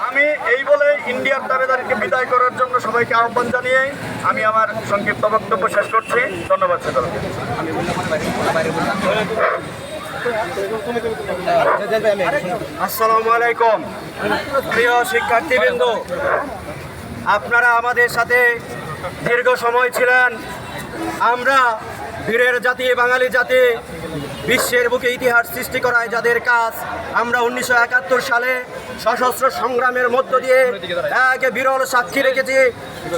আমি এই বলে ইন্ডিয়ার দাবিদারকে বিদায় করার জন্য সবাইকে আহ্বান জানিয়ে আমি আমার সংক্ষিপ্ত বক্তব্য শেষ করছি। ধন্যবাদ সকলকে। আসসালামু আলাইকুম প্রিয় শিক্ষার্থীবৃন্দ, আপনারা আমাদের সাথে দীর্ঘ সময় ছিলেন। আমরা বীরের জাতি, বাঙালি জাতি, বিশ্বের বুকে ইতিহাস সৃষ্টি করায় যাদের কাজ, আমরা 1971 সালে সশস্ত্র সংগ্রামের মধ্য দিয়ে এক বিরল সাক্ষী রেখেছি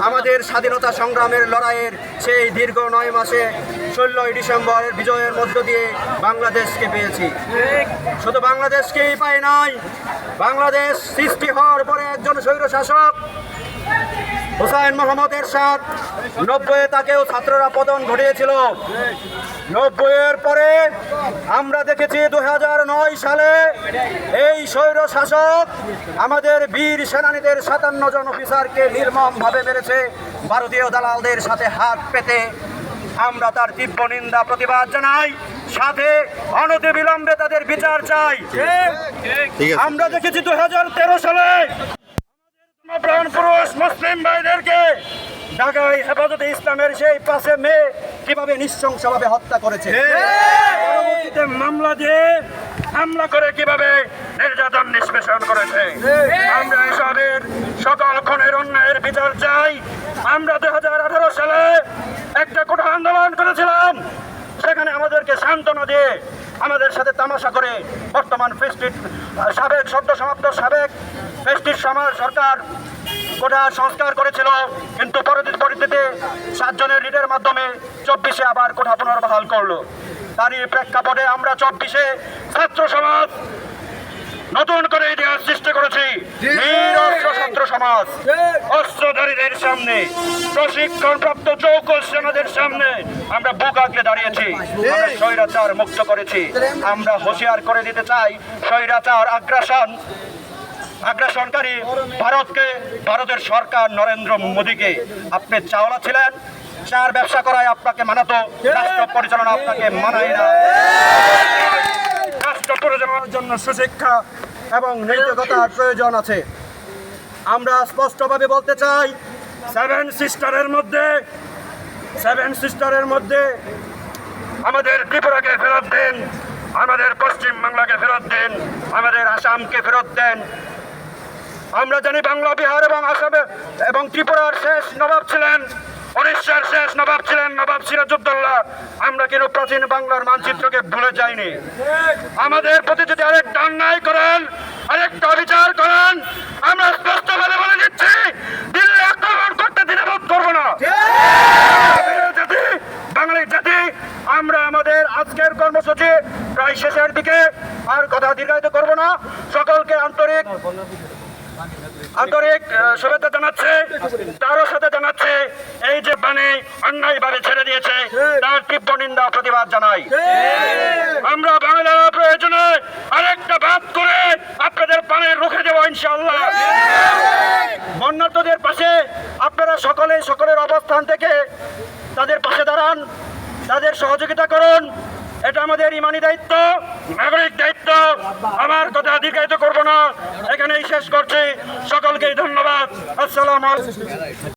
আমাদের স্বাধীনতা সংগ্রামের লড়াইয়ের। সেই দীর্ঘ 9 মাসে 16ই ডিসেম্বরের বিজয়ের মধ্য দিয়ে বাংলাদেশকে পেয়েছি। শুধু বাংলাদেশকেই পাই নাই, বাংলাদেশ সৃষ্টি হওয়ার পরে একজন স্বৈরশাসক হুসাইন মোহাম্মদ এরশাদ 90-এ তাকেও ছাত্ররা পতন ঘটিয়েছিল। 90-এর পরে আমরা দেখেছি 2009 সালে এই স্বৈর শাসক আমাদের বীর সেনানীদের 57 জন অফিসারকে নির্মমভাবে মেরেছে ভারতীয় দালালদের সাথে হাত পেতে। আমরা তার তীব্র নিন্দা প্রতিবাদ জানাই, সাথে অনতিবিলম্বে তাদের বিচার চাই। আমরা দেখেছি 2013 সালে প্রাণ পুরুষ মুসলিম ভাইদেরকে ঢাকায় হেফাজতে ইসলামের সেই 5 মে কিভাবে নৃশংসভাবে হত্যা করেছে, পরবর্তীতে মামলা দিয়ে হামলা করে কিভাবে নির্যাতন নিষ্পেষণ করেছে। আমরা এসবের সকল খুনের অন্যায়ের বিচার চাই। আমরা 2018 সালে একটা কোটা আন্দোলন করেছিলাম, সেখানে আমাদেরকে সান্ত্বনা দিয়ে আমাদের সাথে তামাশা করে বর্তমান সাবেক সদ্য সমাপ্ত সাবেক ফেস্টিভ সরকার কোটা সংস্কার করেছিল, কিন্তু পরবর্তীতে 7 জনের রিটের মাধ্যমে 24-এ আবার কোটা পুনর্বহাল করলো। তারই প্রেক্ষাপটে আমরা 24-এ ছাত্র সমাজ নতুন করে ইতিহাস সৃষ্টি করেছি। নিরস্ত্র ছাত্র সমাজ অস্ত্রধারীদের সামনে, প্রশিক্ষণপ্রাপ্ত চৌক সেনাদের সামনে আমরা বুক আগলে দাঁড়িয়েছি, আমরা স্বৈরাচার মুক্ত করেছি। আমরা হুঁশিয়ার করে দিতে চাই স্বৈরাচার আগ্রাসনকারী ভারতের সরকার নরেন্দ্র মোদীকে, আপনি চাওলা ছিলেন, চার ব্যবসা করায় আপনাকে মানাতো, রাষ্ট্র পরিচালনা আপনাকে মানায় না। রাষ্ট্র পরিচালনার জন্য সুশিক্ষা এবং নৈতিকতার প্রয়োজন আছে। আমরা স্পষ্টভাবে বলতে চাই, 7 সিস্টারের মধ্যে আমাদের ত্রিপুরাকে ফেরত দেন, আমাদের পশ্চিম বাংলাকে ফেরত দেন, আমাদের আসামকে ফেরত দেন। আমরা জানি বাংলা, বিহার এবং আসামে এবং ত্রিপুরার শেষ নবাব ছিলেন, উড়িষ্যার শেষ নবাব ছিলেন নবাব সিরাজউদ্দৌলা। আমরা কিন্তু প্রাচীন বাংলার মানচিত্রকে ভুলে যাইনি। আমাদের প্রতি যদি আরেকটা অন্যায় করেন, আরেকটা অবিচার করেন, আমরা স্পষ্টভাবে বলে দিচ্ছি দিল্লি আক্রমণ করতে দ্বিধাবোধ করবো না। বাঙালি জাতি, আমরা আমাদের আজকের কর্মসূচি প্রায় শেষের দিকে, আর কথা দীর্ঘায়িত করবো না। সকলকে আন্তরিক শুভেচ্ছা জানাচ্ছে, তারও সাথে জানাচ্ছে এই যে বানে অন্যায়ভাবে ছেড়ে দিয়েছে তার তীব্র নিন্দা প্রতিবাদ জানাই। আমরা বাংলার প্রয়োজনে আরেকটা বাদ করে আপনাদের পানে রুখে দেবো ইনশাআল্লাহ। বন্যার্তদের পাশে আপনারা সকলের অবস্থান থেকে তাদের পাশে দাঁড়ান, তাদের সহযোগিতা করুন, এটা আমাদের ইমানি দায়িত্ব, নাগরিক দায়িত্ব। আমার কথা দীর্ঘায়িত করবো না, এখানেই শেষ করছি। সকলকেই ধন্যবাদ। আসসালামু আলাইকুম।